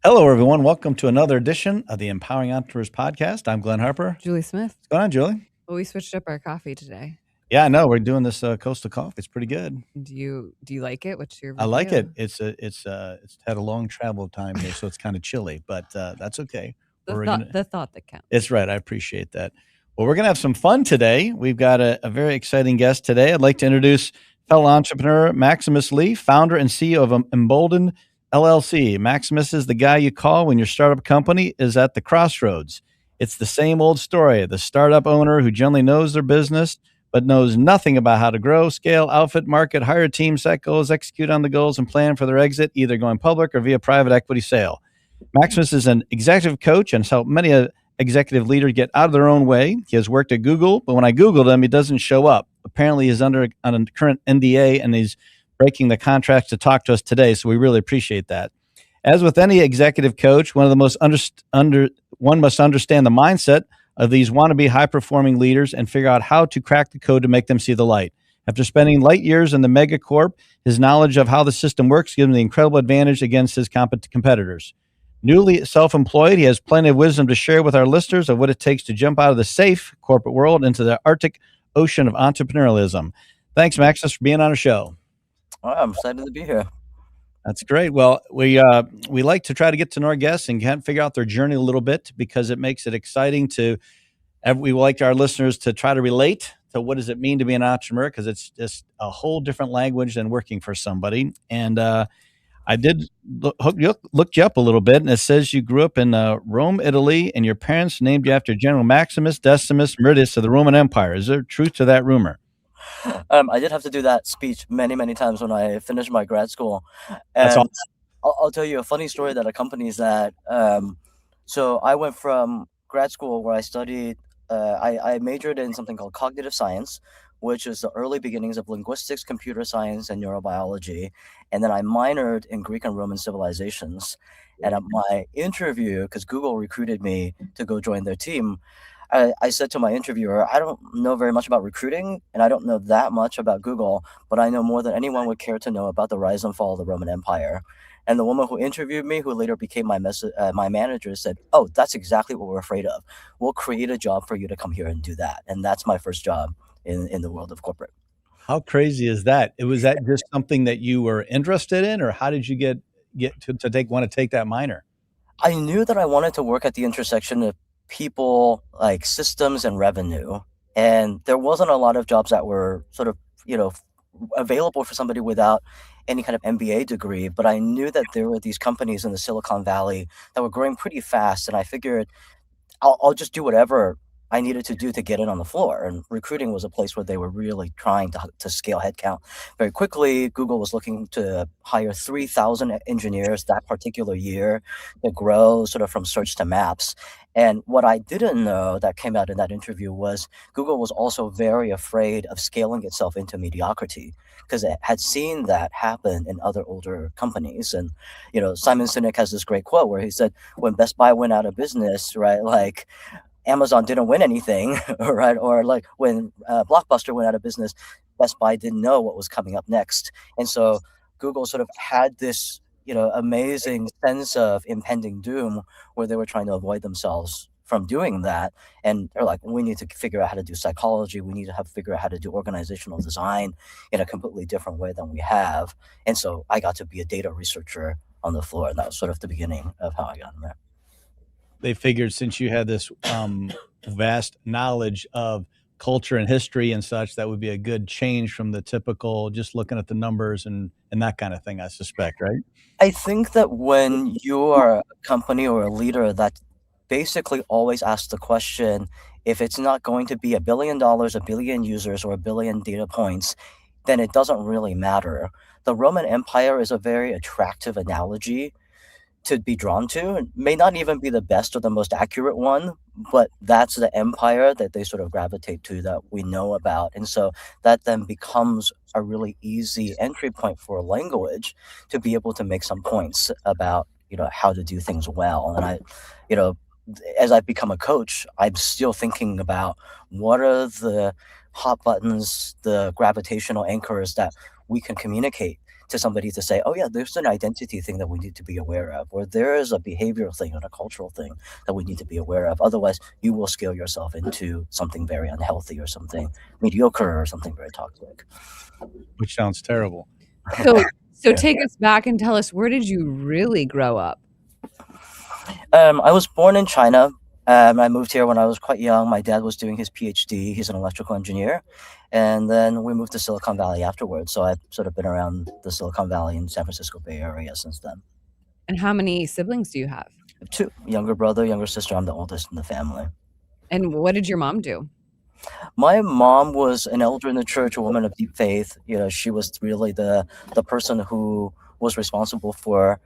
Hello, everyone. Welcome to another edition of the Empowering Entrepreneurs Podcast. I'm Glenn Harper. Julie Smith. What's going on, Julie? Well, we switched up our coffee today. Yeah, I know. We're doing this coastal coffee. It's pretty good. Do you like it? What's your I like it. review? It's had a long travel time here, so it's kind of chilly, but that's okay. The thought that counts. It's right. I appreciate that. Well, we're gonna have some fun today. We've got a very exciting guest today. I'd like to introduce fellow entrepreneur Maximos Lih, founder and CEO of Emboldened LLC. Maximus is the guy you call when your startup company is at the crossroads. It's the same old story. The startup owner who generally knows their business, but knows nothing about how to grow, scale, outfit, market, hire a team, set goals, execute on the goals, and plan for their exit, either going public or via private equity sale. Maximus is an executive coach and has helped many executive leaders get out of their own way. He has worked at Google, but when I Googled him, he doesn't show up. Apparently, he's under on a current NDA, and he's breaking the contract to talk to us today, so we really appreciate that. As with any executive coach, one must understand the mindset of these wannabe high-performing leaders and figure out how to crack the code to make them see the light. After spending light years in the megacorp, his knowledge of how the system works gives him the incredible advantage against his competitors. Newly self-employed, he has plenty of wisdom to share with our listeners of what it takes to jump out of the safe corporate world into the Arctic ocean of entrepreneurialism. Thanks, Maximus, for being on our show. I'm excited to be here. That's great. Well, we like to try to get to know our guests and kind of figure out their journey a little bit because it makes it exciting to. We like our listeners to try to relate to what does it mean to be an entrepreneur, because it's just a whole different language than working for somebody. And I did look you up a little bit, and it says you grew up in Rome, Italy, and your parents named you after General Maximus Decimus Meridius of the Roman Empire. Is there truth to that rumor? I did have to do that speech many, many times when I finished my grad school. That's And awesome. I'll tell you a funny story that accompanies that. So I went from grad school where I studied, I majored in something called cognitive science, which is the early beginnings of linguistics, computer science, and neurobiology. And then I minored in Greek and Roman civilizations. And at my interview, because Google recruited me to go join their team, I said to my interviewer, I don't know very much about recruiting, and I don't know that much about Google, but I know more than anyone would care to know about the rise and fall of the Roman Empire. And the woman who interviewed me, who later became my manager, said, "Oh, that's exactly what we're afraid of. We'll create a job for you to come here and do that." And that's my first job in the world of corporate. How crazy is that? Was that just something that you were interested in, or how did you get to want to take that minor? I knew that I wanted to work at the intersection of people, like systems and revenue. And there wasn't a lot of jobs that were sort of, available for somebody without any kind of MBA degree. But I knew that there were these companies in the Silicon Valley that were growing pretty fast. And I figured I'll just do whatever I needed to do to get in on the floor. And recruiting was a place where they were really trying to scale headcount very quickly. Google was looking to hire 3,000 engineers that particular year to grow sort of from search to maps. And what I didn't know that came out in that interview was Google was also very afraid of scaling itself into mediocrity because it had seen that happen in other older companies. And, Simon Sinek has this great quote where he said, when Best Buy went out of business, right, like Amazon didn't win anything, right? Or like when Blockbuster went out of business, Best Buy didn't know what was coming up next. And so Google sort of had this, amazing sense of impending doom where they were trying to avoid themselves from doing that. And they're like, we need to figure out how to do psychology. We need to figure out how to do organizational design in a completely different way than we have. And so I got to be a data researcher on the floor. And that was sort of the beginning of how I got in there. They figured since you had this vast knowledge of culture and history and such, that would be a good change from the typical just looking at the numbers and that kind of thing, I suspect, right? I think that when you are a company or a leader that basically always asks the question, if it's not going to be $1 billion, 1 billion users, or 1 billion data points, then it doesn't really matter. The Roman Empire is a very attractive analogy to be drawn to. It may not even be the best or the most accurate one, but that's the empire that they sort of gravitate to that we know about. And so that then becomes a really easy entry point for a language to be able to make some points about, how to do things well. And as I've become a coach, I'm still thinking about what are the hot buttons, the gravitational anchors that we can communicate to somebody to say, oh yeah, there's an identity thing that we need to be aware of, or there is a behavioral thing and a cultural thing that we need to be aware of. Otherwise, you will scale yourself into something very unhealthy or something mediocre or something very toxic. Which sounds terrible. So take us back and tell us, where did you really grow up? I was born in China. I moved here when I was quite young. My dad was doing his PhD. He's an electrical engineer. And then we moved to Silicon Valley afterwards. So I've sort of been around the Silicon Valley and San Francisco Bay Area since then. And how many siblings do you have? I have two, younger brother, younger sister. I'm the oldest in the family. And what did your mom do? My mom was an elder in the church, a woman of deep faith. She was really the person who was responsible for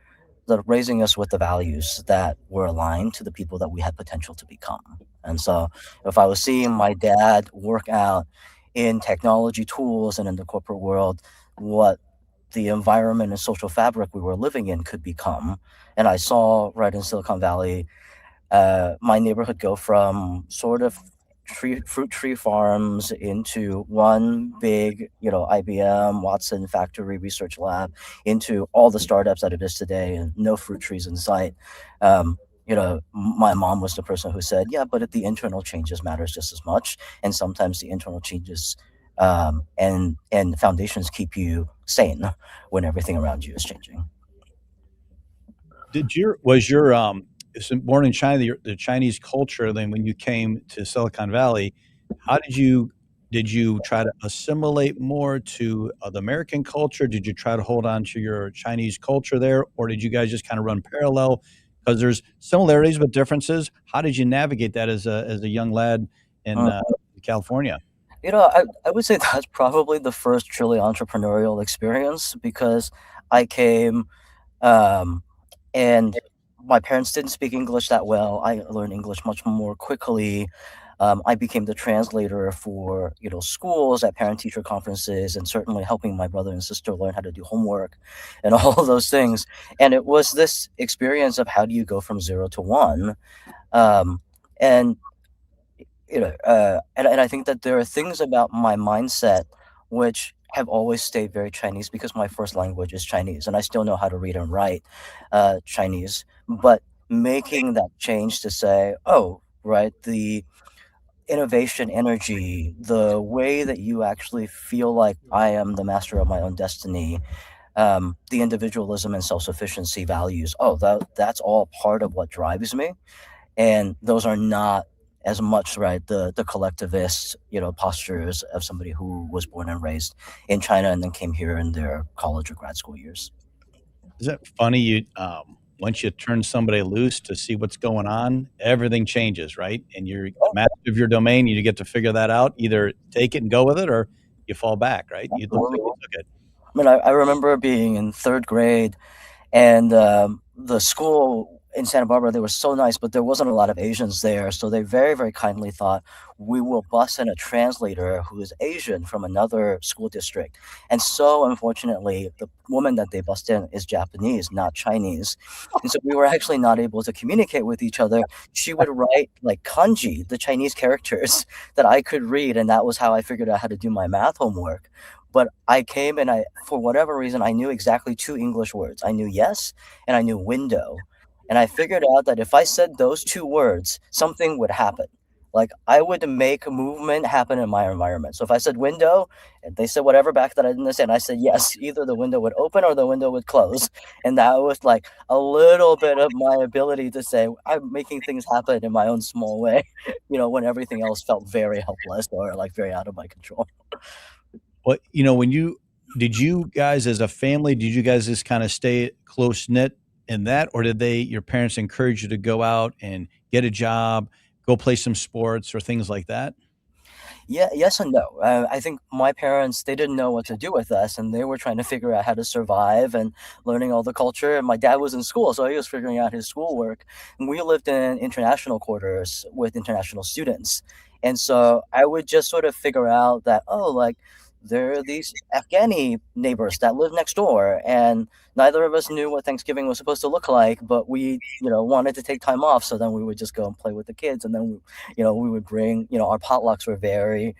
raising us with the values that were aligned to the people that we had potential to become. And so if I was seeing my dad work out in technology tools and in the corporate world, what the environment and social fabric we were living in could become, and I saw right in Silicon Valley, my neighborhood go from sort of fruit tree farms into one big, IBM, Watson factory research lab, into all the startups that it is today, and no fruit trees in sight. My mom was the person who said, yeah, but the internal changes matters just as much. And sometimes the internal changes and foundations keep you sane when everything around you is changing. Born in China, the Chinese culture, then when you came to Silicon Valley, how did you try to assimilate more to the American culture? Did you try to hold on to your Chinese culture there, or did you guys just kind of run parallel? Because there's similarities but differences. How did you navigate that as a young lad in California? I would say that's probably the first truly entrepreneurial experience, because I came and my parents didn't speak English that well. I learned English much more quickly. I became the translator for schools at parent-teacher conferences, and certainly helping my brother and sister learn how to do homework and all of those things. And it was this experience of how do you go from 0 to 1, and and I think that there are things about my mindset which have always stayed very Chinese, because my first language is Chinese, and I still know how to read and write Chinese. But making that change to say, oh, right, the innovation energy, the way that you actually feel like I am the master of my own destiny, the individualism and self-sufficiency values, that's all part of what drives me. And those are not as much, right, the collectivist postures of somebody who was born and raised in China and then came here in their college or grad school years. Is that funny? Once you turn somebody loose to see what's going on, everything changes, right? And you're master of your domain. You get to figure that out. Either take it and go with it, or you fall back, right? You look like you took it. I mean, I remember being in third grade, and the school in Santa Barbara, they were so nice, but there wasn't a lot of Asians there. So they very, very kindly thought, we will bus in a translator who is Asian from another school district. And so unfortunately, the woman that they bussed in is Japanese, not Chinese. And so we were actually not able to communicate with each other. She would write like kanji, the Chinese characters that I could read. And that was how I figured out how to do my math homework. But I came and for whatever reason, I knew exactly 2 English words. I knew yes, and I knew window. And I figured out that if I said those 2 words, something would happen. Like, I would make movement happen in my environment. So if I said window, and they said whatever back that I didn't understand, I said yes, either the window would open or the window would close. And that was like a little bit of my ability to say, I'm making things happen in my own small way, when everything else felt very helpless or like very out of my control. Well, did you guys as a family, did you guys just kind of stay close knit in that, or did your parents encourage you to go out and get a job, go play some sports or things like that? Yeah, yes and no. I think my parents, they didn't know what to do with us, and they were trying to figure out how to survive and learning all the culture. And my dad was in school, so he was figuring out his schoolwork. And we lived in international quarters with international students. And so I would just sort of figure out that, there are these Afghani neighbors that live next door, and neither of us knew what Thanksgiving was supposed to look like, but we, wanted to take time off. So then we would just go and play with the kids. And then, we would bring, our potlucks were very,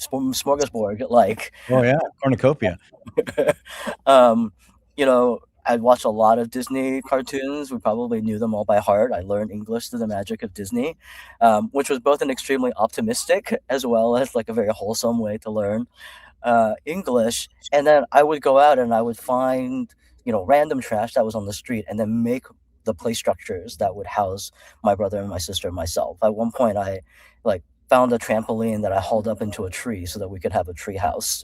smorgasbord, like Oh, yeah, cornucopia. um, I'd watch a lot of Disney cartoons. We probably knew them all by heart. I learned English through the magic of Disney, which was both an extremely optimistic as well as like a very wholesome way to learn English. And then I would go out and I would find, random trash that was on the street and then make the play structures that would house my brother and my sister and myself. At one point, I like found a trampoline that I hauled up into a tree so that we could have a tree house.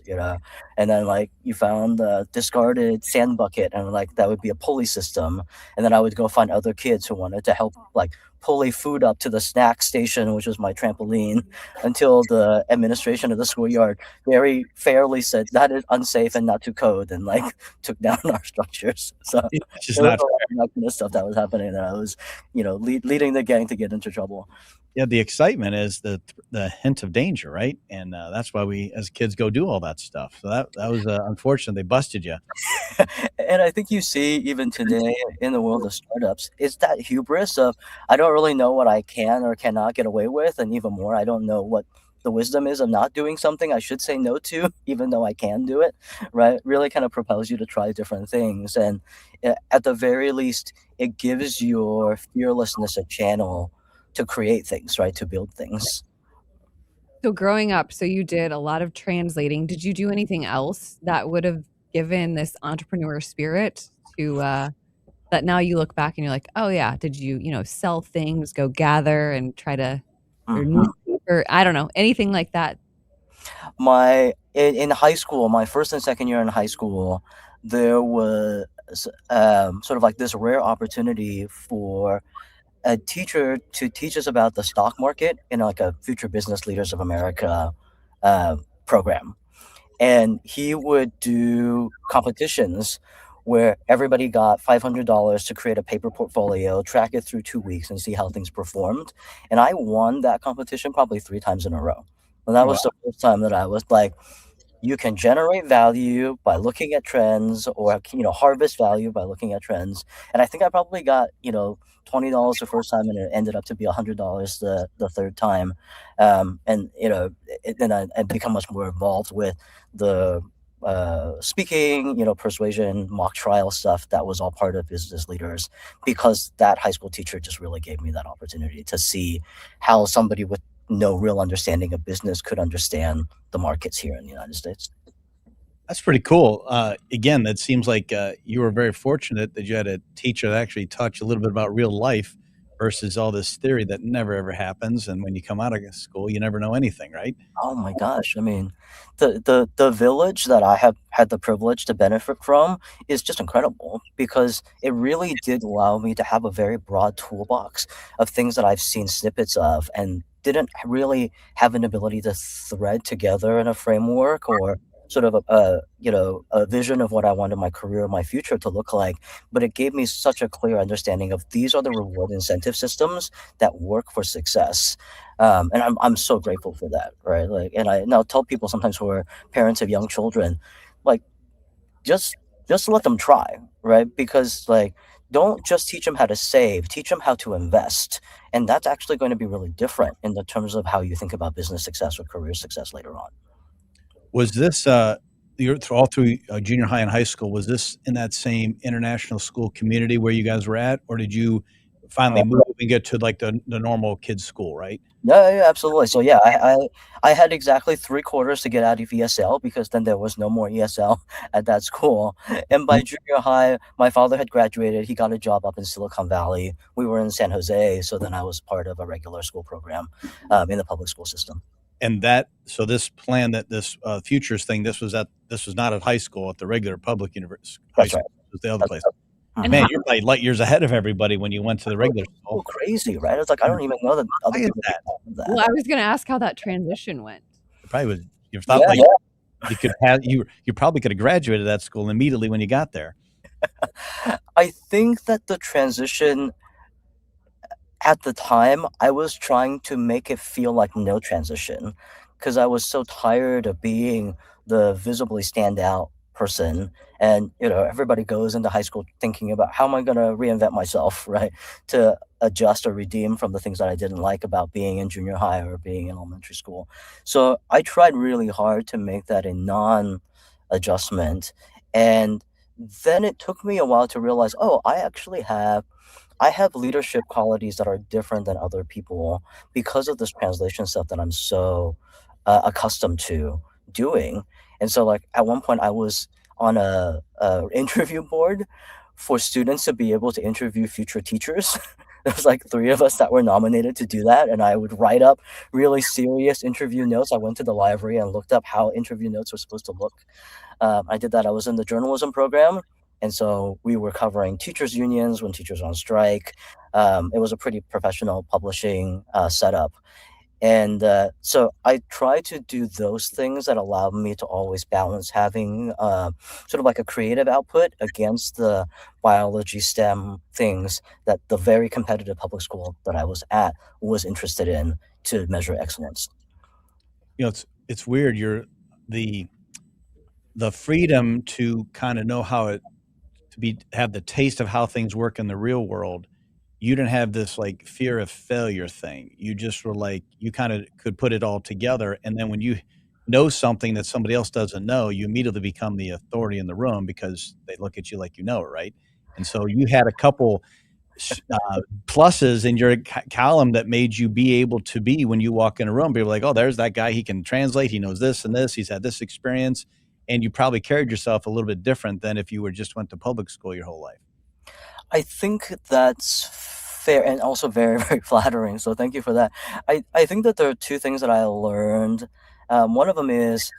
And then like you found a discarded sand bucket and like that would be a pulley system. And then I would go find other kids who wanted to help like pulley food up to the snack station, which was my trampoline, until the administration of the schoolyard very fairly said that is unsafe and not to code and like took down our structures. So It's just there was not a lot of that kind of stuff that was happening that I was, leading the gang to get into trouble. Yeah, the excitement is the hint of danger, right? And, that's why we as kids go do all that stuff. So that was, unfortunate they busted you. And I think you see even today in the world of startups, it's that hubris of I don't really know what I can or cannot get away with, and even more, I don't know what the wisdom is of not doing something I should say no to, even though I can do it, right? Really kind of propels you to try different things. And at the very least, it gives your fearlessness a channel to create things, right? To build things. So growing up, so you did a lot of translating. Did you do anything else that would have given this entrepreneur spirit to that now you look back and you're like, oh yeah, did you, sell things, go gather and try to your Mhm. newspaper? I don't know, anything like that. In high school, my first and second year in high school, there was sort of like this rare opportunity for a teacher to teach us about the stock market in like a Future Business Leaders of America program. And he would do competitions where everybody got $500 to create a paper portfolio, track it through 2 weeks, and see how things performed. And I won that competition probably 3 times in a row. And that Wow. was the first time that I was like, you can generate value by looking at trends or harvest value by looking at trends. And I think I probably got $20 the first time and it ended up to be $100 the third time. And then I become much more involved with the speaking, persuasion, mock trial stuff that was all part of business leaders, because that high school teacher just really gave me that opportunity to see how somebody with no real understanding of business could understand the markets here in the United States. That's pretty cool. Again, that seems like, you were very fortunate that you had a teacher that actually taught you a little bit about real life versus all this theory that never ever happens, and when you come out of school, you never know anything, right? Oh my gosh, I mean, the village that I have had the privilege to benefit from is just incredible because it really did allow me to have a very broad toolbox of things that I've seen snippets of and didn't really have an ability to thread together in a framework or sort of a vision of what I wanted my career, my future to look like. But it gave me such a clear understanding of these are the reward incentive systems that work for success. And I'm so grateful for that, right? Like, and I now tell people sometimes who are parents of young children, like, just let them try, right? Because like, don't just teach them how to save, teach them how to invest, and that's actually going to be really different in the terms of how you think about business success or career success later on. Was this, your all through, junior high and high school, was this in that same international school community where you guys were at, or did you finally move and get to, like, the normal kids' school, right? Yeah, yeah, absolutely. So yeah, I had exactly 3 quarters to get out of ESL because then there was no more ESL at that school. And by Mhm. junior high, my father had graduated. He got a job up in Silicon Valley. We were in San Jose, so then I was part of a regular school program in the public school system. And so this plan that this, futures thing, this was not at high school, at the regular public high That's right. school, it was the other That's place. And right. Man, how you're probably light years ahead of everybody when you went to the regular So school. crazy, right? It's like I don't even know that other Why is people that? do well, that. I was gonna ask how that transition went. It probably was you thought, Yeah, like, you could have you probably could have graduated that school immediately when you got there. I think that the transition at the time, I was trying to make it feel like no transition because I was so tired of being the visibly standout person. And everybody goes into high school thinking about how am I going to reinvent myself, right, to adjust or redeem from the things that I didn't like about being in junior high or being in elementary school. So I tried really hard to make that a non adjustment. And then it took me a while to realize, oh, I have leadership qualities that are different than other people because of this translation stuff that I'm so accustomed to doing. And so, like, at one point, I was on a interview board for students to be able to interview future teachers. There was like three of us that were nominated to do that, and I would write up really serious interview notes. I went to the library and looked up how interview notes were supposed to look. I did that. I was in the journalism program, and so we were covering teachers' unions when teachers were on strike. It was a pretty professional publishing setup. And so I try to do those things that allow me to always balance having sort of like a creative output against the biology STEM things that the very competitive public school that I was at was interested in to measure excellence. It's weird. The the freedom to kind of know how it have the taste of how things work in the real world. You didn't have this like fear of failure thing. You just were like, you kind of could put it all together. And then when you know something that somebody else doesn't know, you immediately become the authority in the room because they look at you like you know it, right? And so you had a couple pluses in your column that made you be able to be when you walk in a room. People are like, oh, there's that guy. He can translate. He knows this and this. He's had this experience. And you probably carried yourself a little bit different than if you were just went to public school your whole life. I think that's fair and also very, very flattering. So thank you for that. I think that there are two things that I learned. One of them is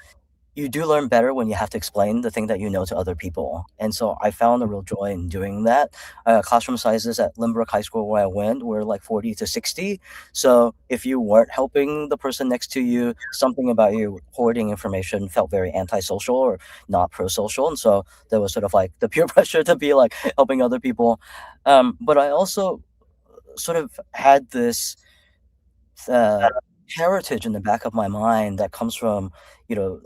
you do learn better when you have to explain the thing that you know to other people. And so I found a real joy in doing that. Classroom sizes at Lynbrook High School where I went were like 40 to 60. So if you weren't helping the person next to you, something about you hoarding information felt very antisocial or not pro-social. And so there was sort of like the peer pressure to be like helping other people. But I also sort of had this uh, heritage in the back of my mind that comes from,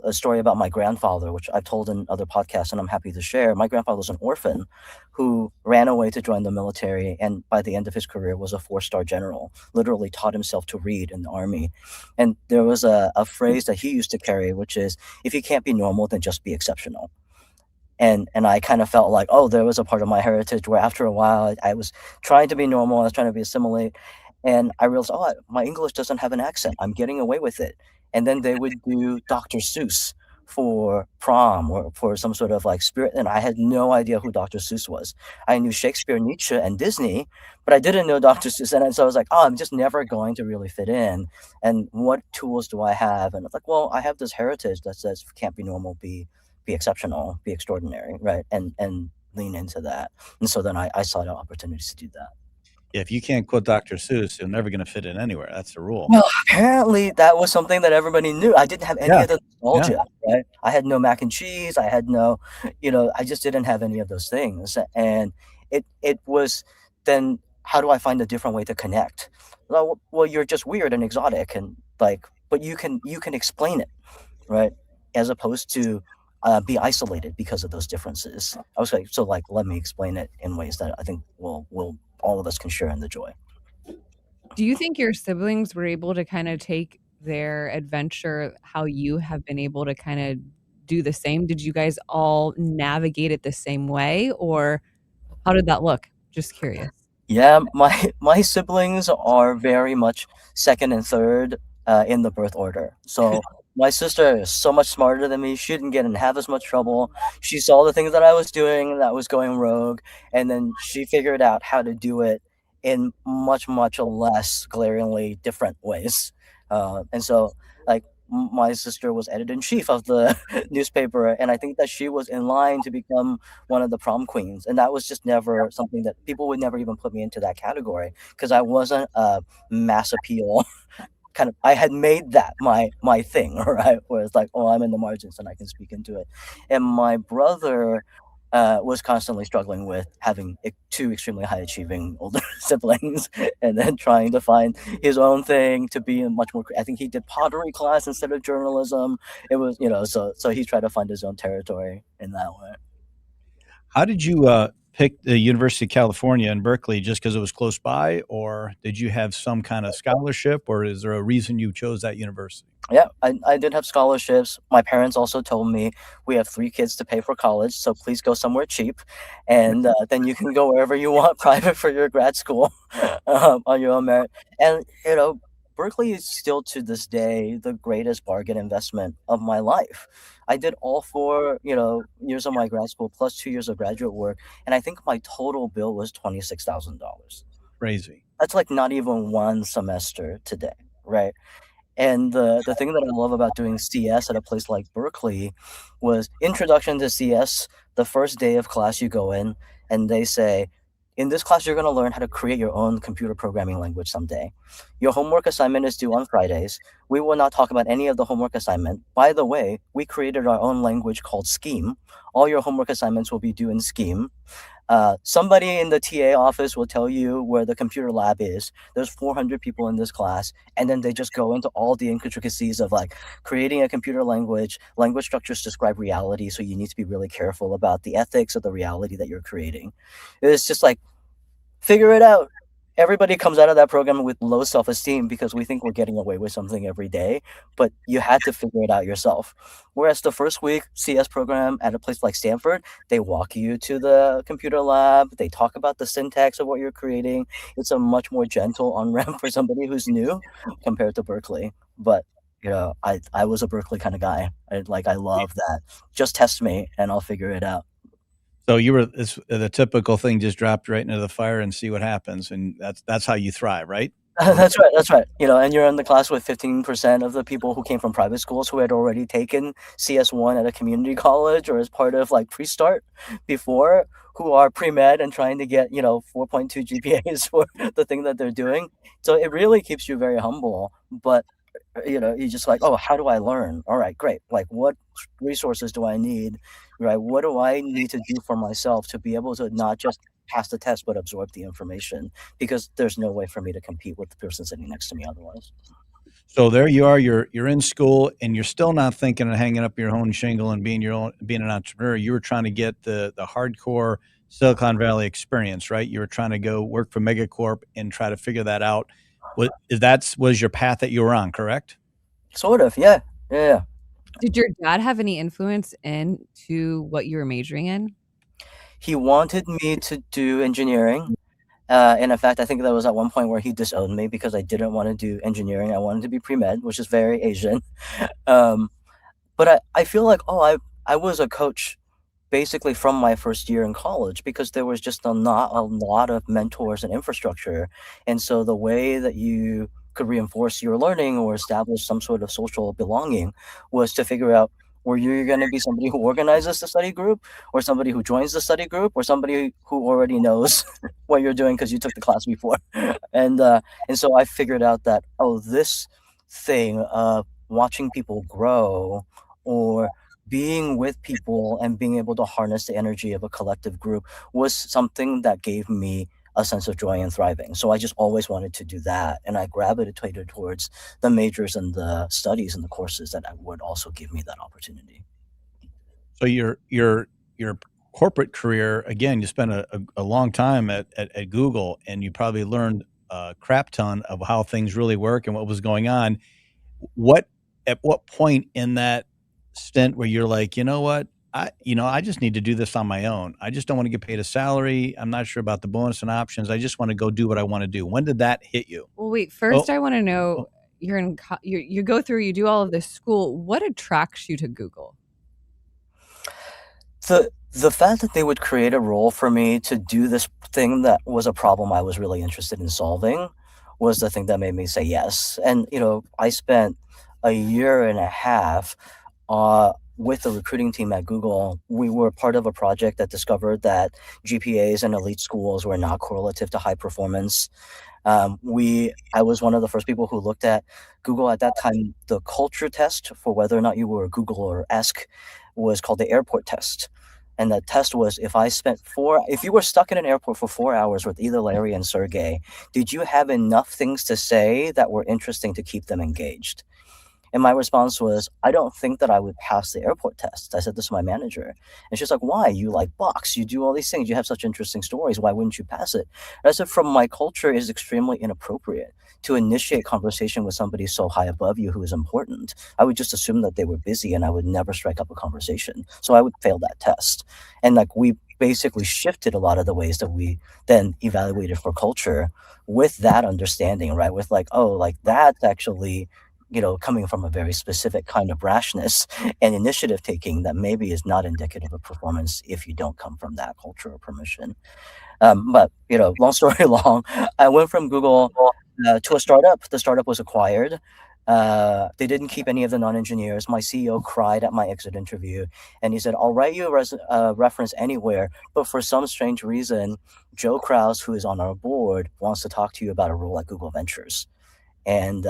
a story about my grandfather, which I've told in other podcasts and I'm happy to share. My grandfather was an orphan who ran away to join the military, and by the end of his career was a 4-star general, literally taught himself to read in the army. And there was a phrase that he used to carry, which is, if you can't be normal, then just be exceptional. And I kind of felt like, oh, there was a part of my heritage where after a while I was trying to be normal, I was trying to be assimilate, and I realized, oh, my English doesn't have an accent. I'm getting away with it. And then they would do Dr. Seuss for prom or for some sort of like spirit, and I had no idea who Dr. Seuss was. I knew Shakespeare, Nietzsche, and Disney, but I didn't know Dr. Seuss. And so I was like, oh, I'm just never going to really fit in. And what tools do I have? And it's like, well, I have this heritage that says can't be normal, be exceptional, be extraordinary, right? And lean into that. And so then I sought out opportunities to do that. If you can't quote Dr. Seuss, you're never going to fit in anywhere. That's the rule. Well, apparently that was something that everybody knew. I didn't have any of the nostalgia, right? I had no mac and cheese. I had no, I just didn't have any of those things. And it was then, how do I find a different way to connect? Well, you're just weird and exotic, and like, but you can explain it, right? As opposed to be isolated because of those differences. I was like, so like, let me explain it in ways that I think will all of us can share in the joy. Do you think your siblings were able to kind of take their adventure how you have been able to kind of do the same? Did you guys all navigate it the same way, or how did that look? Just curious. Yeah, my siblings are very much second and third in the birth order. So my sister is so much smarter than me. She didn't get in half as much trouble. She saw the things that I was doing that was going rogue, and then she figured out how to do it in much, much less glaringly different ways. And so, like, my sister was editor-in-chief of the newspaper, and I think that she was in line to become one of the prom queens. And that was just never something that people would never even put me into that category because I wasn't a mass appeal kind of. I had made that my thing, right? Where it's like, oh, I'm in the margins and I can speak into it. And my brother, was constantly struggling with having two extremely high achieving older siblings, and then trying to find his own thing to be in much more. I think he did pottery class instead of journalism. It was, so he tried to find his own territory in that way. How did you pick the University of California in Berkeley just because it was close by, or did you have some kind of scholarship, or is there a reason you chose that university? Yeah, I did have scholarships. My parents also told me, we have 3 kids to pay for college, so please go somewhere cheap, and then you can go wherever you want private for your grad school on your own merit. And Berkeley is still to this day the greatest bargain investment of my life. I did all 4 years of my grad school plus 2 years of graduate work, and I think my total bill was $26,000. Crazy. That's like not even one semester today, right? And the thing that I love about doing CS at a place like Berkeley was introduction to CS. The first day of class you go in and they say, in this class you're going to learn how to create your own computer programming language someday. Your homework assignment is due on Fridays. We will not talk about any of the homework assignment. By the way, we created our own language called Scheme. All your homework assignments will be due in Scheme. Somebody in the TA office will tell you where the computer lab is. There's 400 people in this class, and then they just go into all the intricacies of like creating a computer language. Language structures describe reality, so you need to be really careful about the ethics of the reality that you're creating. It's just like, figure it out. Everybody comes out of that program with low self-esteem because we think we're getting away with something every day, but you had to figure it out yourself. Whereas the first week CS program at a place like Stanford, they walk you to the computer lab, they talk about the syntax of what you're creating. It's a much more gentle on-ramp for somebody who's new compared to Berkeley. But I was a Berkeley kind of guy. I love that. Just test me and I'll figure it out. So you were the typical thing, just dropped right into the fire and see what happens, and that's how you thrive, right? That's right. That's right. And you're in the class with 15% of the people who came from private schools who had already taken CS1 at a community college or as part of like pre-start before, who are pre-med and trying to get 4.2 GPAs for the thing that they're doing. So it really keeps you very humble. But you're just like, oh, how do I learn? All right, great. Like, what resources do I need? Right? What do I need to do for myself to be able to not just pass the test but absorb the information? Because there's no way for me to compete with the person sitting next to me otherwise. So there you are, you're in school and you're still not thinking of hanging up your own shingle and being an entrepreneur. You were trying to get the hardcore Silicon Valley experience, right? You were trying to go work for Megacorp and try to figure that out. Was your path that you were on, correct? Sort of, yeah. Yeah. Did your dad have any influence into what you were majoring in? He wanted me to do engineering. And in fact, I think there was at one point where he disowned me because I didn't want to do engineering. I wanted to be pre-med, which is very Asian. But I feel like, I was a coach basically from my first year in college because there was just not a lot of mentors and infrastructure. And so the way that you could reinforce your learning or establish some sort of social belonging was to figure out, were you going to be somebody who organizes the study group or somebody who joins the study group or somebody who already knows what you're doing because you took the class before. And so I figured out that, this thing of watching people grow or being with people and being able to harness the energy of a collective group was something that gave me a sense of joy and thriving. So I just always wanted to do that. And I gravitated towards the majors and the studies and the courses that would also give me that opportunity. So your corporate career, again, you spent a long time at Google, and you probably learned a crap ton of how things really work and what was going on. At what point in that stint where you're like, you know what, I just need to do this on my own. I just don't want to get paid a salary. I'm not sure about the bonus and options. I just want to go do what I want to do. When did that hit you? Well, wait, first I want to know, you go through, you do all of this school. What attracts you to Google? The fact that they would create a role for me to do this thing that was a problem I was really interested in solving was the thing that made me say yes. And, I spent a year and a half with the recruiting team at Google. We were part of a project that discovered that GPAs in elite schools were not correlative to high performance. I was one of the first people who looked at Google at that time. The culture test for whether or not you were Google or esque was called the airport test. And the test was, if you were stuck in an airport for 4 hours with either Larry and Sergey, did you have enough things to say that were interesting to keep them engaged? And my response was, I don't think that I would pass the airport test. I said this to my manager. And she's like, why? You like box, you do all these things, you have such interesting stories. Why wouldn't you pass it? And I said, from my culture, it is extremely inappropriate to initiate conversation with somebody so high above you who is important. I would just assume that they were busy and I would never strike up a conversation. So I would fail that test. And like we basically shifted a lot of the ways that we then evaluated for culture with that understanding, right? With like, oh, like that's actually coming from a very specific kind of brashness and initiative taking that maybe is not indicative of performance if you don't come from that culture or permission. But long story long, I went from Google to a startup. The startup was acquired. They didn't keep any of the non-engineers. My CEO cried at my exit interview, and he said, "I'll write you a reference anywhere, but for some strange reason, Joe Kraus, who is on our board, wants to talk to you about a role at Google Ventures." And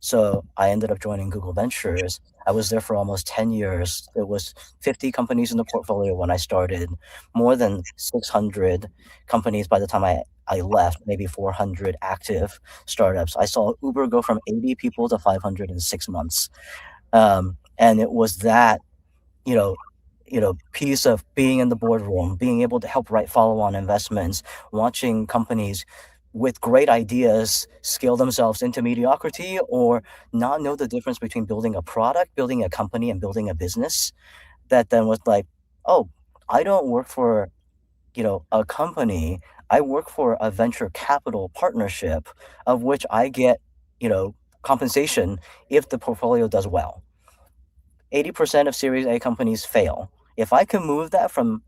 so I ended up joining Google Ventures. I was there for almost 10 years. There was 50 companies in the portfolio when I started, more than 600 companies by the time I left, maybe 400 active startups. I saw Uber go from 80 people to 500 in 6 months. And it was that, you know, piece of being in the boardroom, being able to help write follow-on investments, watching companies with great ideas scale themselves into mediocrity or not know the difference between building a product, building a company, and building a business. That then was like, oh, I don't work for, a company. I work for a venture capital partnership of which I get, compensation if the portfolio does well. 80% of Series A companies fail. If I can move that from,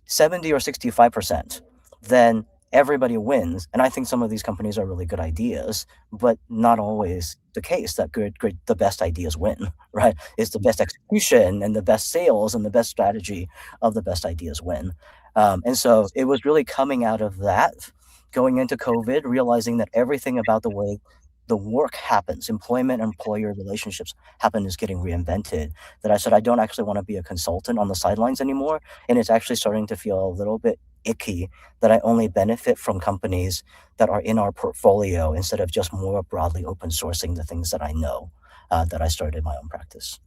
70 or 65%, then everybody wins. And I think some of these companies are really good ideas, but not always the case that the best ideas win, right? It's the best execution and the best sales and the best strategy of the best ideas win. And so it was really coming out of that, going into COVID, realizing that everything about the way the work happens, employment and employer relationships happen, is getting reinvented, that I said, I don't actually want to be a consultant on the sidelines anymore. And it's actually starting to feel a little bit icky that I only benefit from companies that are in our portfolio instead of just more broadly open sourcing the things that I know, that I started my own practice.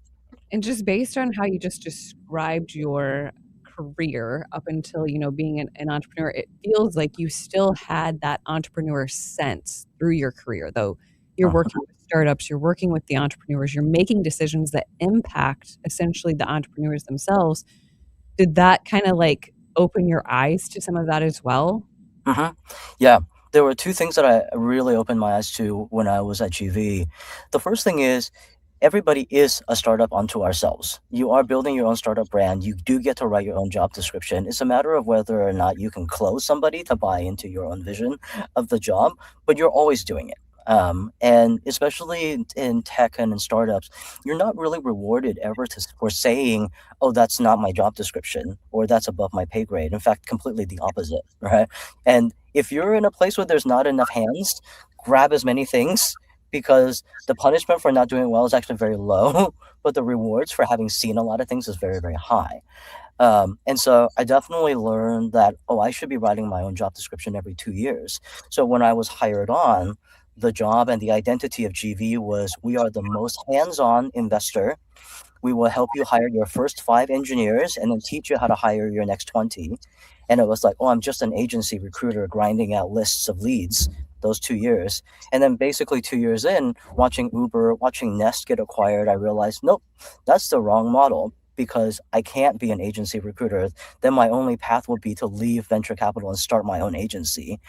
And just based on how you just described your career up until, being an entrepreneur, it feels like you still had that entrepreneur sense through your career, though you're Uh, working with startups, you're working with the entrepreneurs, you're making decisions that impact essentially the entrepreneurs themselves. Did that kind of like open your eyes to some of that as well? mhm. Yeah, there were two things that I really opened my eyes to when I was at GV. The first thing is, everybody is a startup unto ourselves. You are building your own startup brand. You do get to write your own job description. It's a matter of whether or not you can close somebody to buy into your own vision of the job, but you're always doing it. And especially in tech and in startups, you're not really rewarded ever for saying, oh, that's not my job description or that's above my pay grade. In fact, completely the opposite, right? And if you're in a place where there's not enough hands, grab as many things, because the punishment for not doing well is actually very low, but the rewards for having seen a lot of things is very, very high. And so I definitely learned that, oh, I should be writing my own job description every 2 years. So when I was hired on, the job and the identity of GV was, we are the most hands-on investor. We will help you hire your first 5 engineers and then teach you how to hire your next 20. And it was like, oh, I'm just an agency recruiter grinding out lists of leads those 2 years. And then basically 2 years in, watching Uber, watching Nest get acquired, I realized, nope, that's the wrong model, because I can't be an agency recruiter. Then my only path would be to leave venture capital and start my own agency.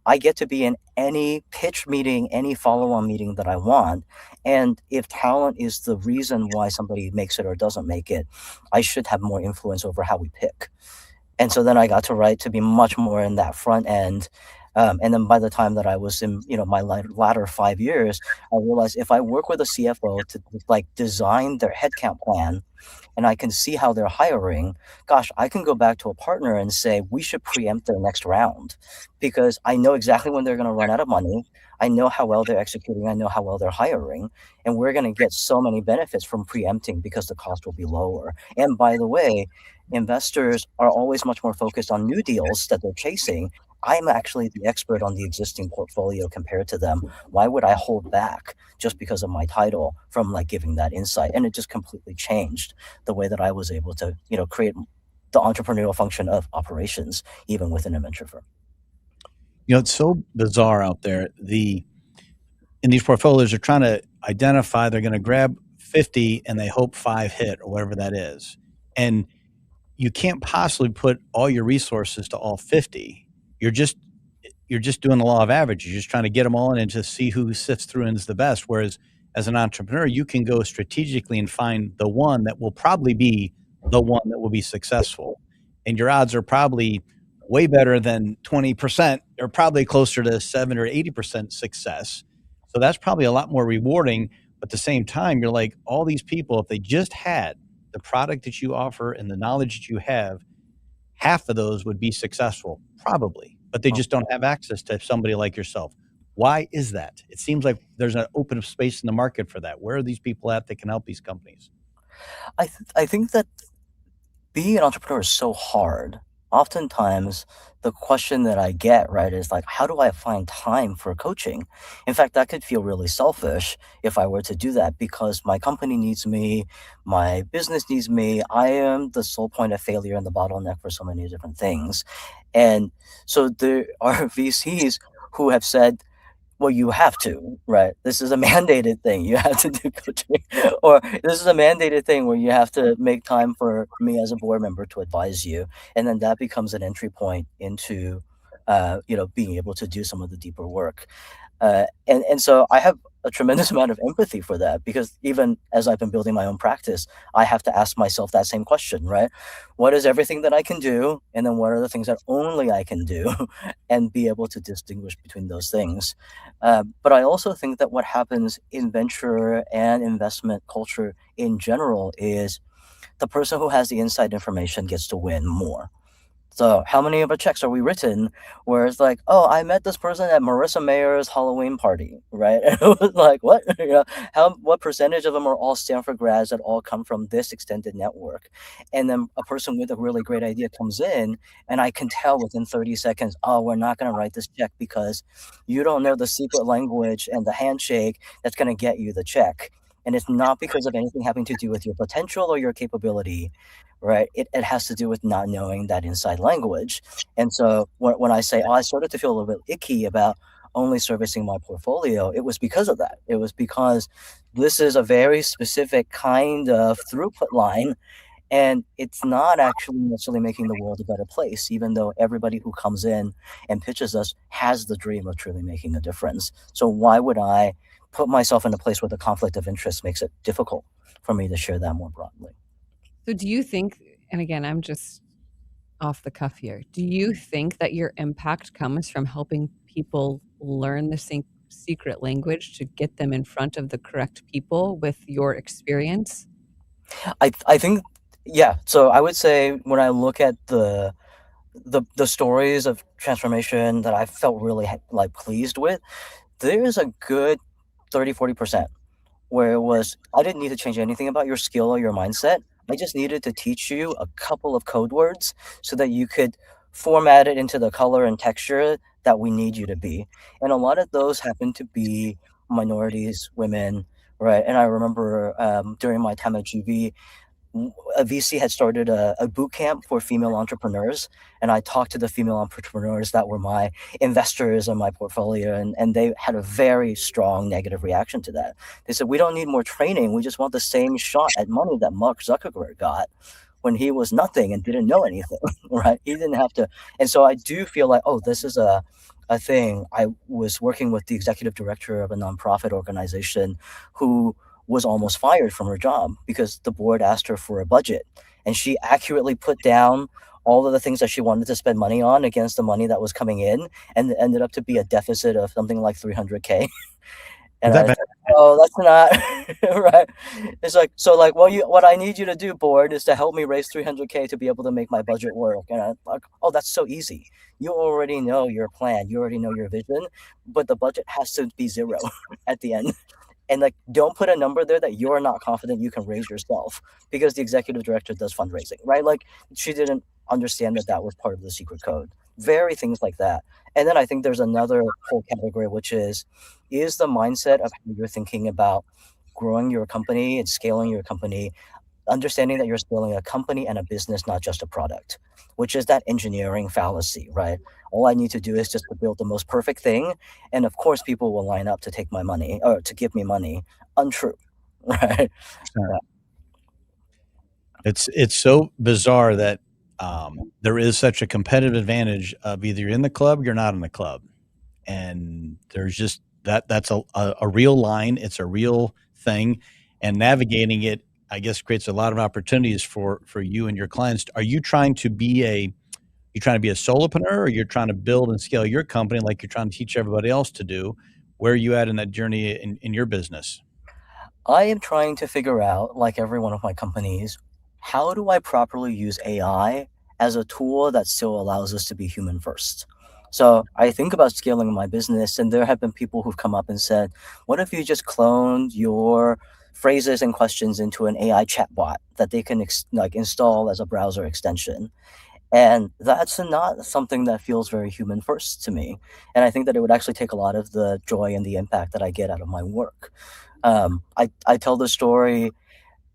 I get to be in any pitch meeting, any follow-on meeting that I want. And if talent is the reason why somebody makes it or doesn't make it, I should have more influence over how we pick. And so then I got to write to be much more in that front end. And then by the time that I was in, my latter 5 years, I realized if I work with a CFO to like design their headcount plan, and I can see how they're hiring, gosh, I can go back to a partner and say, we should preempt their next round because I know exactly when they're going to run out of money. I know how well they're executing. I know how well they're hiring. And we're going to get so many benefits from preempting because the cost will be lower. And by the way, investors are always much more focused on new deals that they're chasing. I'm actually the expert on the existing portfolio compared to them. Why would I hold back just because of my title from like giving that insight? And it just completely changed the way that I was able to, create the entrepreneurial function of operations, even within a venture firm. It's so bizarre out there. In these portfolios, they're trying to identify, they're going to grab 50 and they hope 5 hit or whatever that is. And you can't possibly put all your resources to all 50. You're just doing the law of averages. You're just trying to get them all in and just see who sifts through and is the best. Whereas as an entrepreneur, you can go strategically and find the one that will probably be the one that will be successful. And your odds are probably way better than 20%. They're probably closer to 7 or 80% success. So that's probably a lot more rewarding. But at the same time, you're like, all these people, if they just had the product that you offer and the knowledge that you have, half of those would be successful, probably, but they just don't have access to somebody like yourself. Why is that? It seems like there's an open space in the market for that. Where are these people at that can help these companies? I think that being an entrepreneur is so hard. Oftentimes, the question that I get, right, is like, how do I find time for coaching? In fact, that could feel really selfish if I were to do that because my company needs me, my business needs me. I am the sole point of failure and the bottleneck for so many different things. And so there are VCs who have said, well, you have to, right? This is a mandated thing. You have to do coaching, or this is a mandated thing where you have to make time for me as a board member to advise you, and then that becomes an entry point into, being able to do some of the deeper work. And so I have a tremendous amount of empathy for that because even as I've been building my own practice, I have to ask myself that same question, right? What is everything that I can do? And then what are the things that only I can do and be able to distinguish between those things? But I also think that what happens in venture and investment culture in general is the person who has the inside information gets to win more. So how many of our checks are we written where it's like, oh, I met this person at Marissa Mayer's Halloween party, right? And it was like, what? What percentage of them are all Stanford grads that all come from this extended network? And then a person with a really great idea comes in, and I can tell within 30 seconds, oh, we're not going to write this check because you don't know the secret language and the handshake that's going to get you the check. And it's not because of anything having to do with your potential or your capability, right? It has to do with not knowing that inside language. And so when I say, oh, I started to feel a little bit icky about only servicing my portfolio, it was because of that. It was because this is a very specific kind of throughput line. And it's not actually necessarily making the world a better place, even though everybody who comes in and pitches us has the dream of truly making a difference. So why would I put myself in a place where the conflict of interest makes it difficult for me to share that more broadly? So do you think, and again, I'm just off the cuff here, do you think that your impact comes from helping people learn the secret language to get them in front of the correct people with your experience? I think, yeah. So I would say when I look at the stories of transformation that I felt really like pleased with, there's a good 30-40% where it was, I didn't need to change anything about your skill or your mindset. I just needed to teach you a couple of code words so that you could format it into the color and texture that we need you to be. And a lot of those happen to be minorities, women, right? And I remember during my time at GV, a VC had started a boot camp for female entrepreneurs, and I talked to the female entrepreneurs that were my investors in my portfolio, and they had a very strong negative reaction to that. They said, "We don't need more training. We just want the same shot at money that Mark Zuckerberg got when he was nothing and didn't know anything." Right? He didn't have to. And so I do feel like, oh, this is a thing. I was working with the executive director of a nonprofit organization who was almost fired from her job because the board asked her for a budget. and she accurately put down all of the things that she wanted to spend money on against the money that was coming in, and it ended up to be a deficit of something like 300K. And Was I that was bad? like, "Oh, that's not right." It's like, so like, what I need you to do, board, is to help me raise 300K to be able to make my budget work. And I'm like, oh, that's so easy. You already know your plan, you already know your vision, but the budget has to be zero at the end. And like, don't put a number there that you're not confident you can raise yourself, because the executive director does fundraising, right? Like, she didn't understand that that was part of the secret code. Very things like that. And then I think there's another whole category, which is the mindset of how you're thinking about growing your company and scaling your company, understanding that you're scaling a company and a business, not just a product, which is that engineering fallacy, right? All I need to do is just to build the most perfect thing, and of course, people will line up to take my money or to give me money. Untrue, right? Yeah. It's so bizarre that there is such a competitive advantage of either you're in the club, you're not in the club, and there's just that's a real line. It's a real thing, and navigating it, I guess, creates a lot of opportunities for you and your clients. Are you trying to be a solopreneur, or you're trying to build and scale your company like you're trying to teach everybody else to do? Where are you at in that journey in your business? I am trying to figure out, like every one of my companies, how do I properly use AI as a tool that still allows us to be human first? So I think about scaling my business, and there have been people who've come up and said, what if you just cloned your phrases and questions into an AI chatbot that they can like install as a browser extension? And that's not something that feels very human first to me. And I think that it would actually take a lot of the joy and the impact that I get out of my work. I tell the story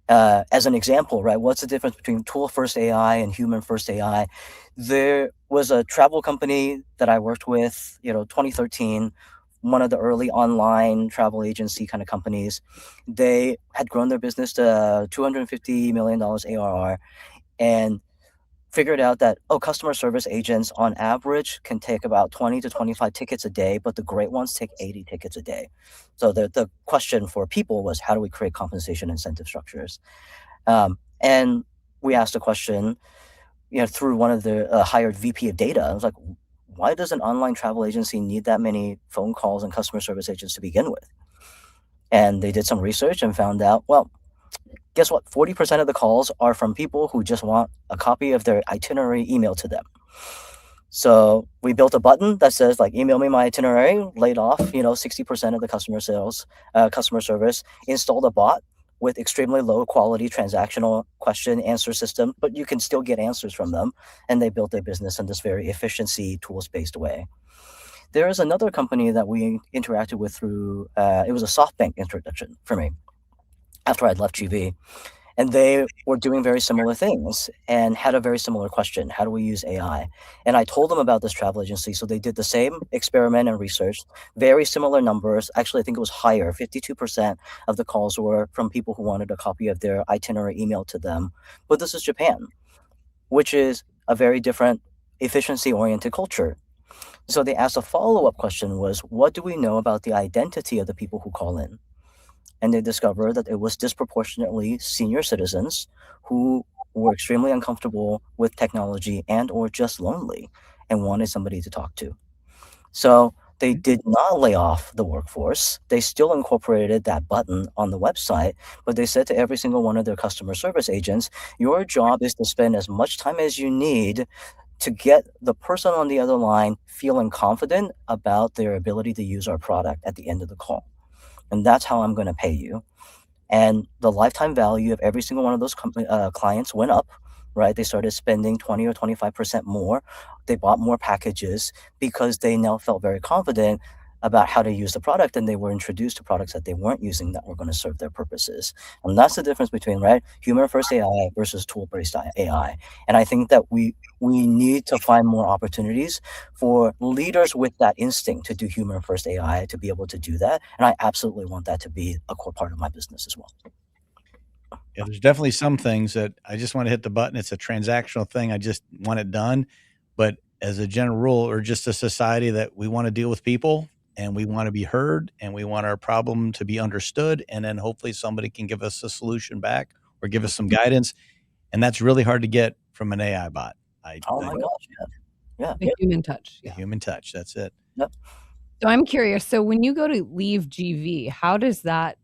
as an example, right? What's the difference between tool first AI and human first AI? There was a travel company that I worked with, 2013, one of the early online travel agency kind of companies. They had grown their business to $250 million ARR, and figured out that, oh, customer service agents on average can take about 20 to 25 tickets a day, but the great ones take 80 tickets a day. So the question for people was, how do we create compensation incentive structures? And we asked a question, through one of the hired VP of data. I was like, why does an online travel agency need that many phone calls and customer service agents to begin with? And they did some research and found out, well, guess what? 40% of the calls are from people who just want a copy of their itinerary emailed to them. So we built a button that says, like, email me my itinerary, laid off, 60% of the customer service, installed a bot with extremely low quality transactional question answer system, but you can still get answers from them. And they built their business in this very efficiency tools based way. There is another company that we interacted with through, it was a SoftBank introduction for me after I'd left GV. And they were doing very similar things and had a very similar question. How do we use AI? And I told them about this travel agency. So they did the same experiment and research, very similar numbers. Actually, I think it was higher. 52% of the calls were from people who wanted a copy of their itinerary emailed to them. But this is Japan, which is a very different efficiency-oriented culture. So they asked a follow-up question was, what do we know about the identity of the people who call in? And they discovered that it was disproportionately senior citizens who were extremely uncomfortable with technology and or just lonely and wanted somebody to talk to. So they did not lay off the workforce. They still incorporated that button on the website, but they said to every single one of their customer service agents, your job is to spend as much time as you need to get the person on the other line feeling confident about their ability to use our product at the end of the call. And that's how I'm going to pay you. And the lifetime value of every single one of those clients went up, right? They started spending 20 or 25% more. They bought more packages because they now felt very confident about how to use the product, and they were introduced to products that they weren't using that were going to serve their purposes. And that's the difference between, right, human first AI versus tool based AI. And I think that we need to find more opportunities for leaders with that instinct to do human first AI to be able to do that. And I absolutely want that to be a core part of my business as well. Yeah, there's definitely some things that I just want to hit the button. It's a transactional thing. I just want it done. But as a general rule, or just a society that we want to deal with people, and we want to be heard, and we want our problem to be understood. And then hopefully somebody can give us a solution back or give us some guidance. and that's really hard to get from an AI bot. Oh my gosh, yeah. The human touch. The Yeah. human touch. That's it. Yep. So I'm curious. So when you go to leave GV, how does that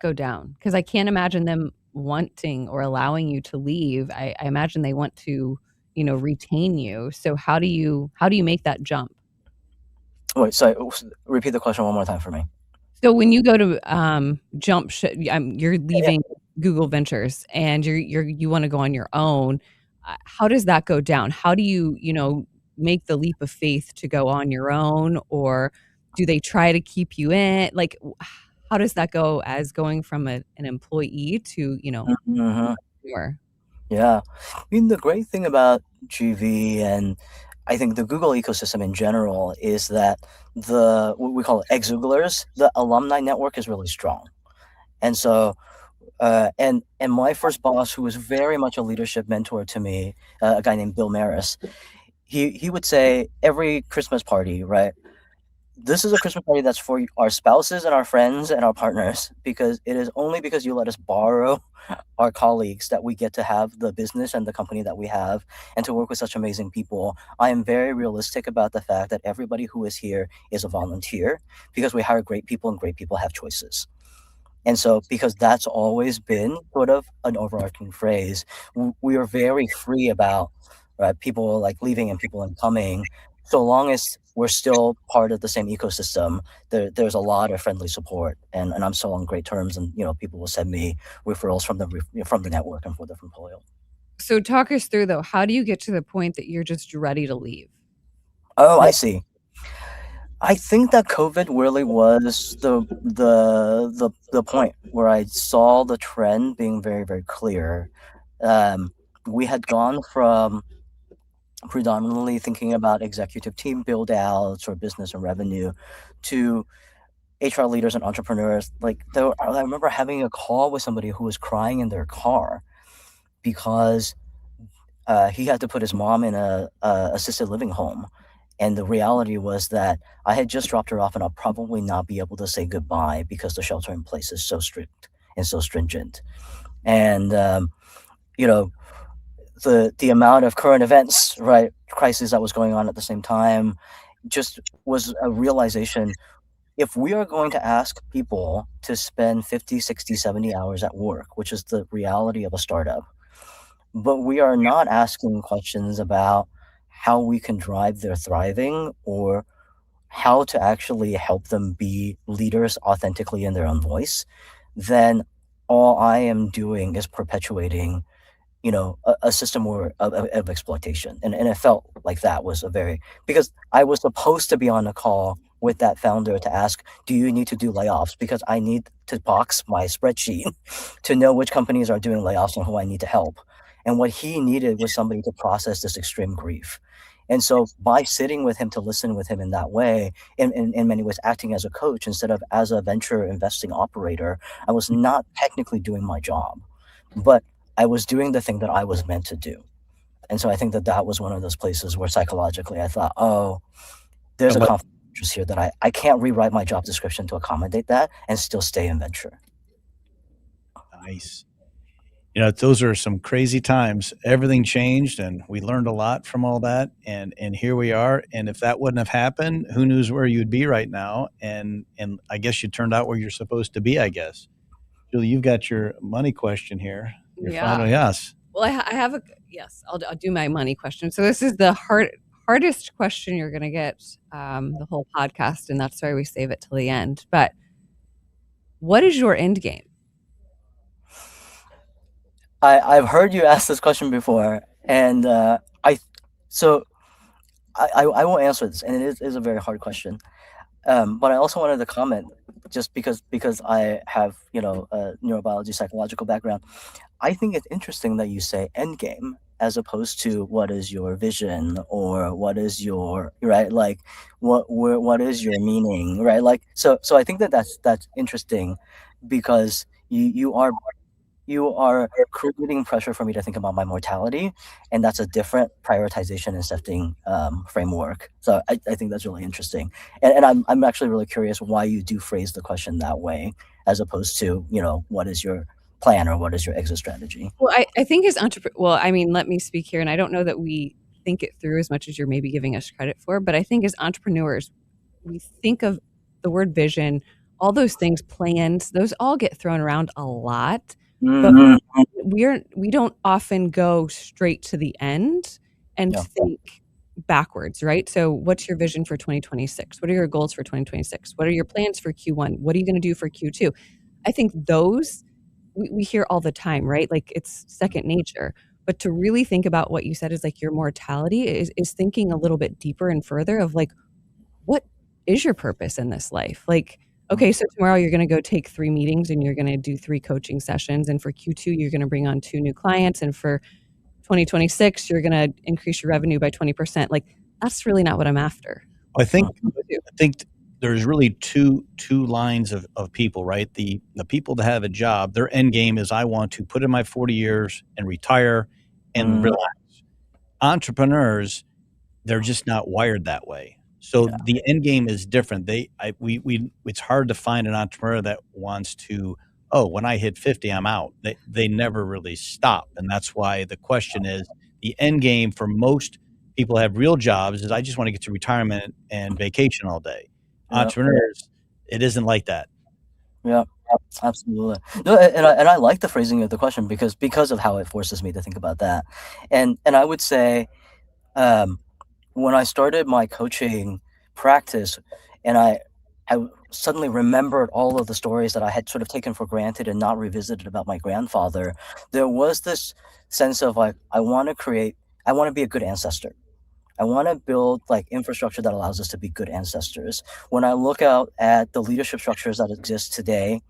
go down? Because I can't imagine them wanting or allowing you to leave. I imagine they want to, retain you. So how do you make that jump? Wait, sorry. Repeat the question one more time for me. So when you go to jump ship, you're leaving Google Ventures and you want to go on your own. How does that go down? How do you make the leap of faith to go on your own, or do they try to keep you in? Like, how does that go as going from an employee to entrepreneur? Yeah. I mean, the great thing about GV and I think the Google ecosystem in general is that what we call exuglers, the alumni network is really strong. And so, and my first boss, who was very much a leadership mentor to me, a guy named Bill Maris, he would say every Christmas party, right? This is a Christmas party that's for our spouses and our friends and our partners, because it is only because you let us borrow our colleagues that we get to have the business and the company that we have and to work with such amazing people. I am very realistic about the fact that everybody who is here is a volunteer, because we hire great people and great people have choices. And so, because that's always been sort of an overarching phrase, we are very free about people like leaving and people incoming, so long as we're still part of the same ecosystem. There's a lot of friendly support, and I'm still on great terms. And people will send me referrals from the network and for the portfolio. So talk us through, though, how do you get to the point that you're just ready to leave? Oh, I see. I think that COVID really was the point where I saw the trend being very, very clear. We had gone from predominantly thinking about executive team build outs or business and revenue to HR leaders and entrepreneurs. I remember having a call with somebody who was crying in their car because he had to put his mom in a assisted living home. And the reality was that I had just dropped her off and I'll probably not be able to say goodbye because the shelter in place is so strict and so stringent. And, the amount of current events, right, crises that was going on at the same time, just was a realization. If we are going to ask people to spend 50, 60, 70 hours at work, which is the reality of a startup, but we are not asking questions about how we can drive their thriving or how to actually help them be leaders authentically in their own voice, then all I am doing is perpetuating a system of exploitation. And it felt like that was because I was supposed to be on a call with that founder to ask, do you need to do layoffs? Because I need to box my spreadsheet to know which companies are doing layoffs and who I need to help. And what he needed was somebody to process this extreme grief. And so by sitting with him to listen with him in that way, in many ways acting as a coach instead of as a venture investing operator, I was not technically doing my job, but I was doing the thing that I was meant to do. And so I think that was one of those places where psychologically I thought, oh, there's a conflict of interest here that I can't rewrite my job description to accommodate that and still stay in venture. Nice. Those are some crazy times. Everything changed and we learned a lot from all that. And here we are. And if that wouldn't have happened, who knows where you'd be right now. And I guess you turned out where you're supposed to be, I guess. Julie, you've got your money question here. Yes. Well, I have yes, I'll do my money question. So this is the hardest question you're going to get the whole podcast. And that's why we save it till the end. But what is your end game? I've heard you ask this question before, and I will answer this, and it is a very hard question. But I also wanted to comment, just because I have a neurobiology psychological background. I think it's interesting that you say end game as opposed to what is your vision or what is your what is your meaning, right? So I think that's interesting, because you are creating pressure for me to think about my mortality, and that's a different prioritization and setting framework. So I think that's really interesting, and I'm actually really curious why you do phrase the question that way, as opposed to what is your plan, or what is your exit strategy? Well, I think as let me speak here, and I don't know that we think it through as much as you're maybe giving us credit for, but I think as entrepreneurs, we think of the word vision, all those things, plans, those all get thrown around a lot, but we don't often go straight to the end and Yeah. think backwards, right? So what's your vision for 2026? What are your goals for 2026? What are your plans for Q1? What are you going to do for Q2? I think those we hear all the time, right? Like it's second nature. But to really think about what you said is like your mortality is thinking a little bit deeper and further of like, what is your purpose in this life? Like, okay, so tomorrow you're going to go take 3 meetings and you're going to do 3 coaching sessions. And for Q2, you're going to bring on 2 new clients. And for 2026, you're going to increase your revenue by 20%. Like, that's really not what I'm after. I think there's really two lines of people, right? The people that have a job, their end game is I want to put in my 40 years and retire and relax. Entrepreneurs, they're just not wired that way. So the end game is different. It's hard to find an entrepreneur that wants to, oh, when I hit 50, I'm out. They never really stop. And that's why the question is the end game for most people who have real jobs is I just want to get to retirement and vacation all day. Entrepreneurs, it isn't like that. Yeah, absolutely. No, and I like the phrasing of the question because of how it forces me to think about that. And I would say, when I started my coaching practice, and I suddenly remembered all of the stories that I had sort of taken for granted and not revisited about my grandfather, there was this sense of like I want to be a good ancestor. I want to build like infrastructure that allows us to be good ancestors. When I look out at the leadership structures that exist today,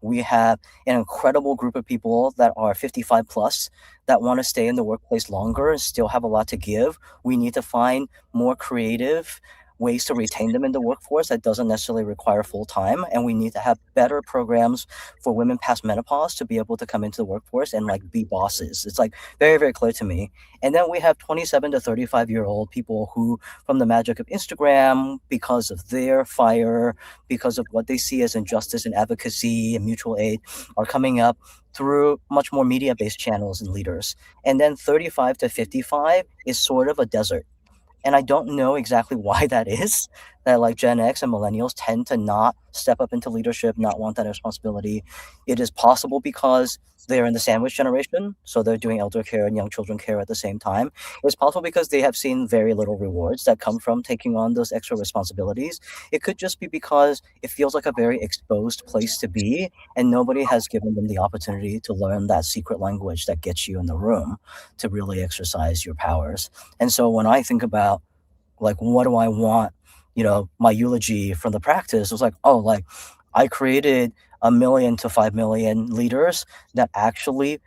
we have an incredible group of people that are 55 plus that want to stay in the workplace longer and still have a lot to give. We need to find more creative ways to retain them in the workforce that doesn't necessarily require full time, and we need to have better programs for women past menopause to be able to come into the workforce and like be bosses. It's like very, very clear to me. And then we have 27 to 35-year-old people who, from the magic of Instagram, because of their fire, because of what they see as injustice and advocacy and mutual aid, are coming up through much more media-based channels and leaders. And then 35 to 55 is sort of a desert. And I don't know exactly why that is, that like Gen X and millennials tend to not step up into leadership, not want that responsibility. It is possible because they're in the sandwich generation, so they're doing elder care and young children care at the same time. It's possible because they have seen very little rewards that come from taking on those extra responsibilities. It could just be because it feels like a very exposed place to be, and nobody has given them the opportunity to learn that secret language that gets you in the room to really exercise your powers. And so when I think about like, what do I want, my eulogy from the practice, it was like, oh, like I created 1 million to 5 million leaders that actually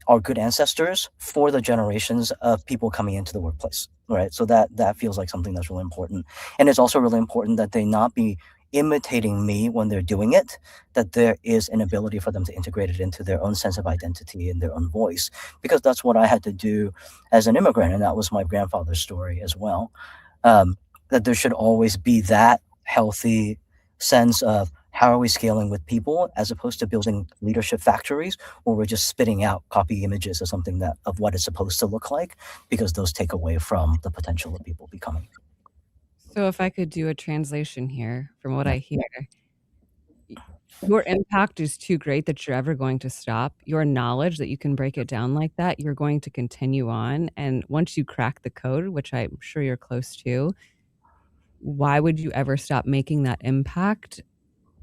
are good ancestors for the generations of people coming into the workplace, right? So that feels like something that's really important. And it's also really important that they not be imitating me when they're doing it, that there is an ability for them to integrate it into their own sense of identity and their own voice, because that's what I had to do as an immigrant, and that was my grandfather's story as well. That there should always be that healthy sense of how are we scaling with people, as opposed to building leadership factories where we're just spitting out copy images of something of what it's supposed to look like, because those take away from the potential of people becoming. So if I could do a translation here from what I hear, your impact is too great that you're ever going to stop. Your knowledge that you can break it down like that, you're going to continue on. And once you crack the code, which I'm sure you're close to, why would you ever stop making that impact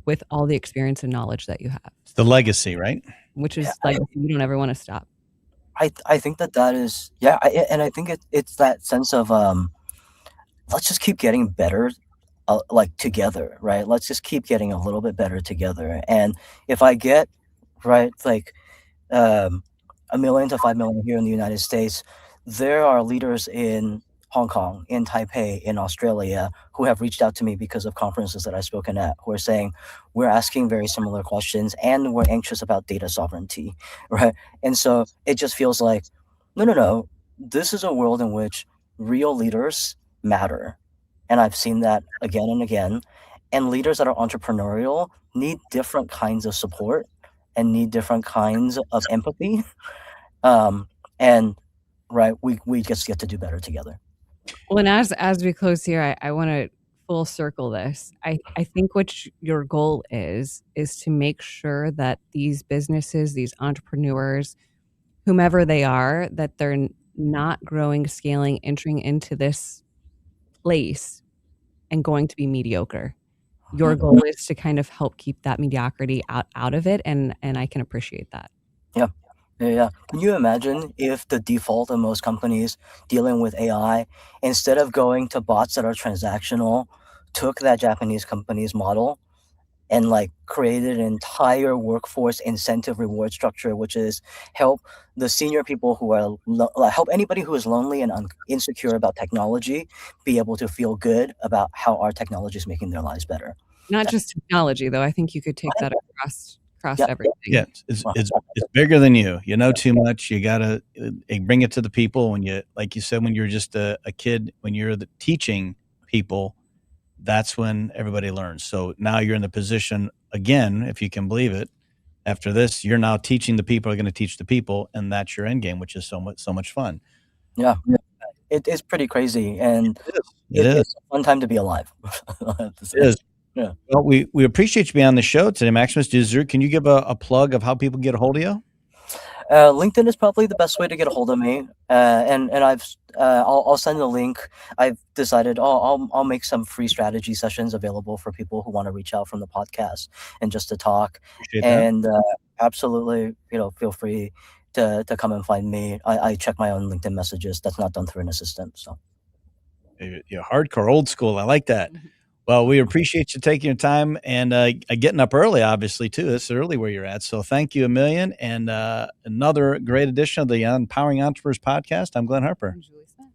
with all the experience and knowledge that you have? It's the legacy, right? Which is like you don't ever want to stop. I think that is, yeah. And I think it's that sense of let's just keep getting better, like together, right? Let's just keep getting a little bit better together. And if I get right, like 1 million to 5 million here in the United States, there are leaders in Hong Kong, in Taipei, in Australia, who have reached out to me because of conferences that I've spoken at, who are saying, we're asking very similar questions and we're anxious about data sovereignty, right? And so it just feels like, no, this is a world in which real leaders matter. And I've seen that again and again. And leaders that are entrepreneurial need different kinds of support and need different kinds of empathy. And right, we just get to do better together. Well, and as we close here, I want to full circle this. I think what your goal is to make sure that these businesses, these entrepreneurs, whomever they are, that they're not growing, scaling, entering into this place and going to be mediocre. Your goal is to kind of help keep that mediocrity out of it, and I can appreciate that. Yeah. Yeah. Can you imagine if the default of most companies dealing with AI, instead of going to bots that are transactional, took that Japanese company's model and like created an entire workforce incentive reward structure, which is help the senior people who are help anybody who is lonely and insecure about technology be able to feel good about how our technology is making their lives better. Not just technology, though. I think you could take that across Yeah. everything. Yeah, it's bigger than you. You know too much. You gotta bring it to the people. When you, like you said, when you're just a kid, when you're teaching people, that's when everybody learns. So now you're in the position again, if you can believe it. After this, you're now teaching the people are going to teach the people, and that's your end game, which is so much fun. Yeah. It is pretty crazy, and It is. it's a fun time to be alive. It is. Yeah. Well, we appreciate you being on the show today, Maximus. Can you give a plug of how people get a hold of you? LinkedIn is probably the best way to get a hold of me, and I'll send a link. I've decided I'll make some free strategy sessions available for people who want to reach out from the podcast and just to talk. Appreciate that. And absolutely, feel free to come and find me. I check my own LinkedIn messages. That's not done through an assistant. So You're hardcore, old school. I like that. Well, we appreciate you taking your time and getting up early, obviously, too. It's early where you're at. So thank you a million. And another great edition of the Empowering Entrepreneurs podcast. I'm Glenn Harper. Julie Smith.